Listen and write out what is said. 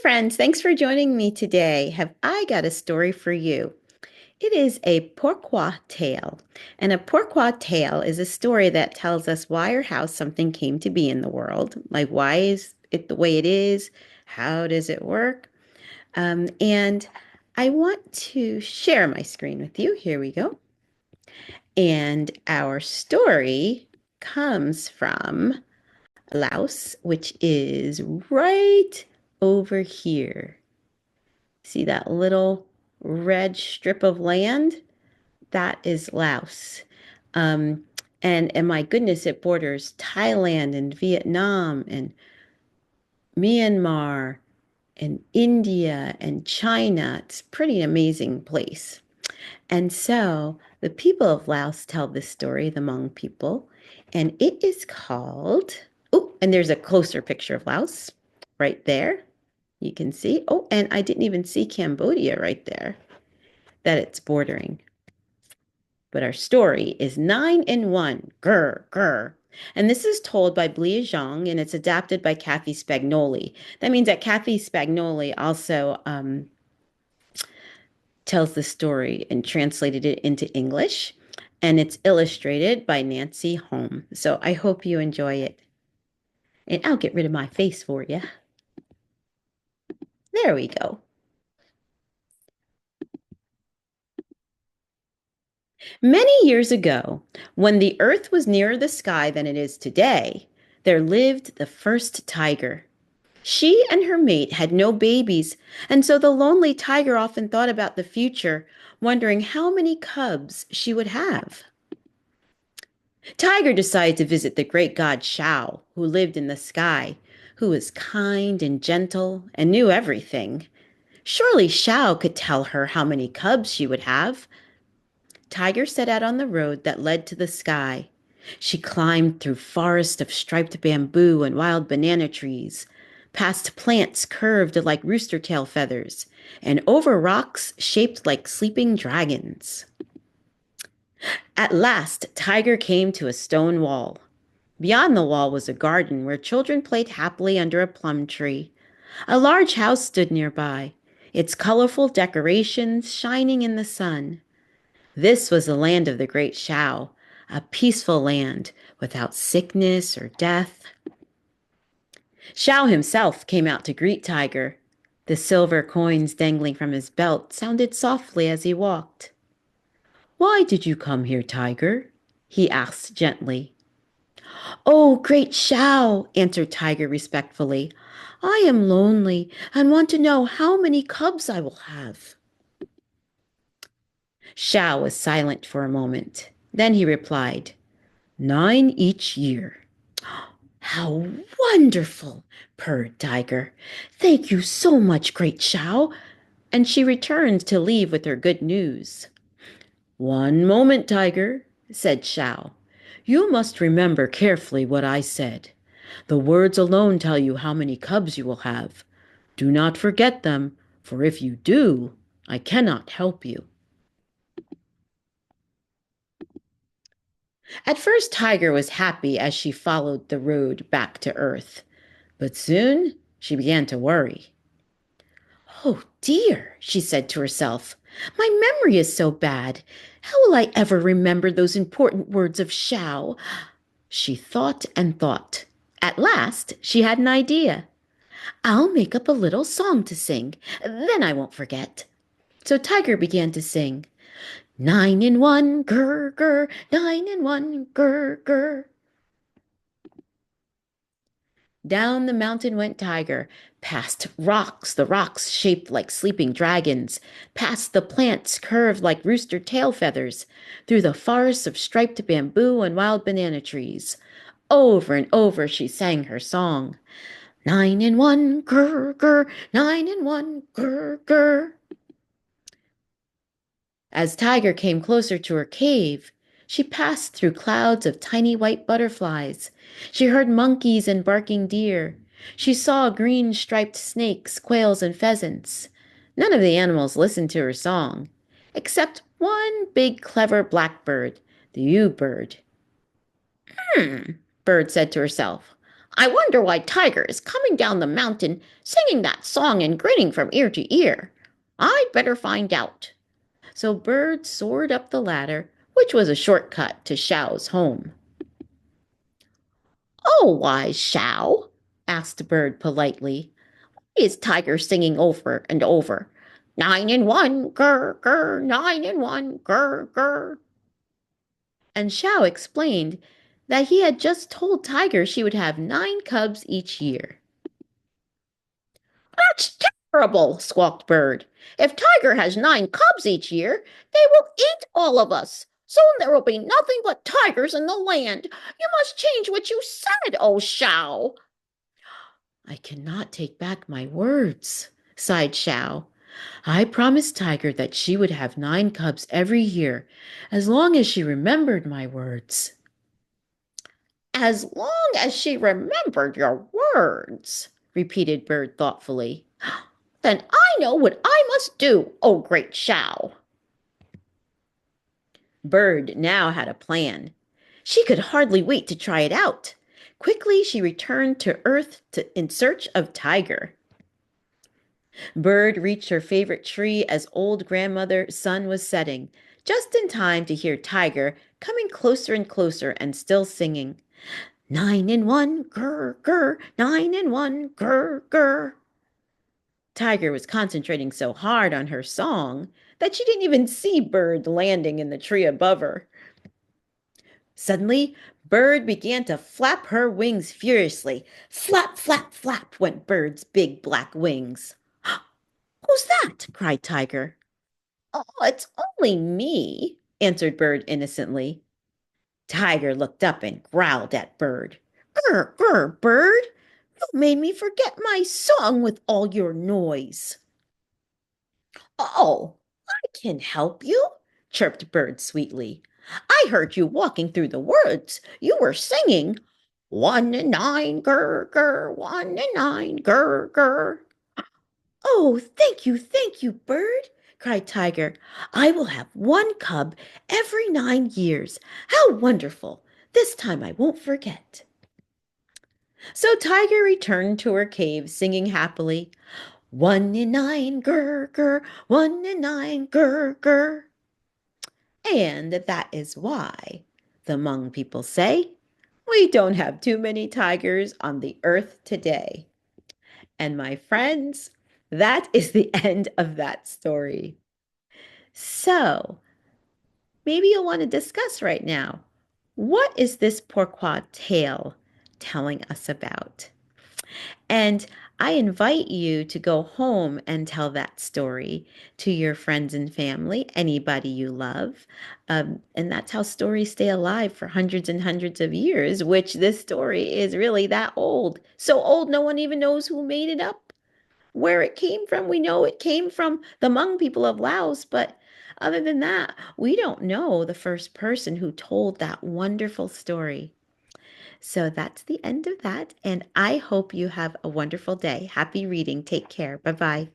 friends. Thanks for joining me today. Have I got a story for you? It is a pourquoi tale. And a pourquoi tale is a story that tells us why or how something came to be in the world. Like, why is it the way it is? How does it work? And I want to share my screen with you. Here we go. And our story comes from Laos, which is right over here. See that little red strip of land? That is Laos. Um, and my goodness, it borders Thailand and Vietnam and Myanmar and India and China. It's a pretty amazing place. And so the people of Laos tell this story, the Hmong people, and it is called, oh, and there's a closer picture of Laos right there. You can see, oh, and I didn't even see Cambodia right there that it's bordering. But our story is 9-in-1, grr, grr. And this is told by Blia Zhang and it's adapted by Kathy Spagnoli. That means that Kathy Spagnoli also tells the story and translated it into English. And it's illustrated by Nancy Holm. So I hope you enjoy it. And I'll get rid of my face for you. There we go. Many years ago, when the earth was nearer the sky than it is today, there lived the first tiger. She and her mate had no babies, and so the lonely tiger often thought about the future, wondering how many cubs she would have. Tiger decided to visit the great god Shao, who lived in the sky, who was kind and gentle and knew everything. Surely Shao could tell her how many cubs she would have. Tiger set out on the road that led to the sky. She climbed through forests of striped bamboo and wild banana trees, past plants curved like rooster tail feathers, and over rocks shaped like sleeping dragons. At last, Tiger came to a stone wall. Beyond the wall was a garden where children played happily under a plum tree. A large house stood nearby, its colorful decorations shining in the sun. This was the land of the great Shao, a peaceful land without sickness or death. Shao himself came out to greet Tiger. The silver coins dangling from his belt sounded softly as he walked. "Why did you come here, Tiger?" he asked gently. "Oh, great Shao," answered Tiger respectfully. "I am lonely and want to know how many cubs I will have." Shao was silent for a moment. Then he replied, 9 each year. "How wonderful!" purred Tiger. "Thank you so much, great Shao." And she returned to leave with her good news. "One moment, Tiger," said Shao. "You must remember carefully what I said. The words alone tell you how many cubs you will have. Do not forget them, for if you do, I cannot help you." At first, Tiger was happy as she followed the road back to Earth. But soon she began to worry. "Oh dear," she said to herself, "my memory is so bad. How will I ever remember those important words of Shao?" She thought and thought. At last, she had an idea. "I'll make up a little song to sing. Then I won't forget." So Tiger began to sing. 9-in-1, grr, grr, 9-in-1, grr, grr. Down the mountain went Tiger, past rocks, the rocks shaped like sleeping dragons, past the plants curved like rooster tail feathers, through the forests of striped bamboo and wild banana trees. Over and over she sang her song. 9-in-1, grr, grr, 9-in-1, grr, grr. As Tiger came closer to her cave, she passed through clouds of tiny white butterflies. She heard monkeys and barking deer. She saw green striped snakes, quails, and pheasants. None of the animals listened to her song, except one big clever blackbird, the ewe bird. "Hmm," Bird said to herself. I wonder why Tiger is coming down the mountain singing that song and grinning from ear to ear. I'd better find out. So Bird soared up the ladder, which was a shortcut to Shao's home. Oh, wise Shao, asked Bird politely, is Tiger singing over and over? 9 and 1, grr, grr, 9 and 1, grr, grr. And Shao explained that he had just told Tiger she would have 9 cubs each year. That's terrible, squawked Bird. If Tiger has 9 cubs each year, they will eat all of us. Soon there will be nothing but tigers in the land. You must change what you said, oh Shao. I cannot take back my words, sighed Shao. I promised Tiger that she would have 9 cubs every year, as long as she remembered my words. As long as she remembered your words, repeated Bird thoughtfully. Then I know what I must do, oh great Shao. Bird now had a plan. She could hardly wait to try it out. Quickly she returned to Earth in search of Tiger. Bird reached her favorite tree as old grandmother's sun was setting, just in time to hear Tiger coming closer and closer and still singing. 9 and 1, grr, grr, 9 and 1, grr, grr. Tiger was concentrating so hard on her song that she didn't even see Bird landing in the tree above her. Suddenly, Bird began to flap her wings furiously. Flap, flap, flap went Bird's big black wings. Who's that? Cried Tiger. Oh, it's only me, answered Bird innocently. Tiger looked up and growled at Bird. Grr, grr, Bird! You made me forget my song with all your noise. Oh, I can help you, chirped Bird sweetly. I heard you walking through the woods. You were singing 1 and 9, grr, grr, 1 and 9, grr, grr. Oh, thank you, Bird, cried Tiger. I will have 1 cub every 9 years. How wonderful! This time I won't forget. So Tiger returned to her cave singing happily, 1 and 9, grr, grr, 1 and 9, grr, grr. And that is why the Hmong people say, we don't have too many tigers on the earth today. And my friends, that is the end of that story. So, maybe you'll want to discuss right now, what is this Pourquoi tale telling us about? And I invite you to go home and tell that story to your friends and family, anybody you love. And that's how stories stay alive for hundreds and hundreds of years, which this story is really that old. So old, no one even knows who made it up, where it came from. We know it came from the Hmong people of Laos, but other than that, we don't know the first person who told that wonderful story. So that's the end of that. And I hope you have a wonderful day. Happy reading. Take care. Bye bye.